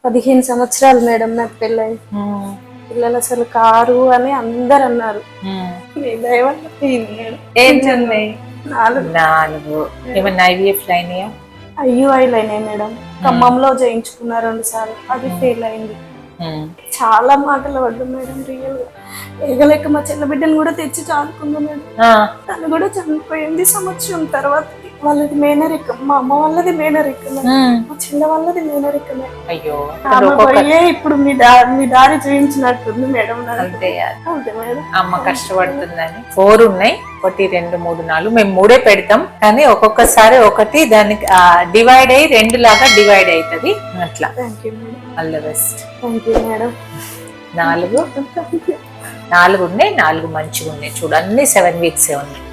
15 సంవత్సరాలు మేడం నాకు పెళ్ళై. పిల్లలు అసలు కారు అని అందరు అన్నారు. మీ దయ వల్ల అయింది మేడం. ఏంటన్నాయి? 4 ఏమన్నా ఐవీఎఫ్ అయినాయా? IUI అయినాయి మేడం. ఖమ్మంలో చేయించుకున్నా 2 సార్లు, అది ఫెయిల్ అయింది. చాలా మాటలు పడ్డాం మేడం. రియల్ గా ఏగలేక మా చెల్ల బిడ్డను కూడా తెచ్చి చాలుకుంది మేడం. తను కూడా చనిపోయింది సంవత్సరం తర్వాత. వాళ్ళది మేనరికం, మా అమ్మ వాళ్ళది మేనరికమే, మా చెల్ల వాళ్ళది మేనరికమే. అయ్యో, ఆమె పోయే ఇప్పుడు మీ దారి చూపించినట్టుంది మేడం. అంతే అంతే మేడం. అమ్మ కష్టపడుతుందని 4 ఉన్నాయి. 1 2 3 4 మేము 3 పెడతాం, కానీ ఒక్కొక్కసారి ఒకటి దానికి డివైడ్ అయ్యి 2 లాగా డివైడ్ అవుతుంది అట్లా. All the best. Thank you madam. 4 ఉన్నాయి, 4 మంచిగా ఉన్నాయి చూడు, అన్ని 7 వీక్స్ ఉన్నాయి.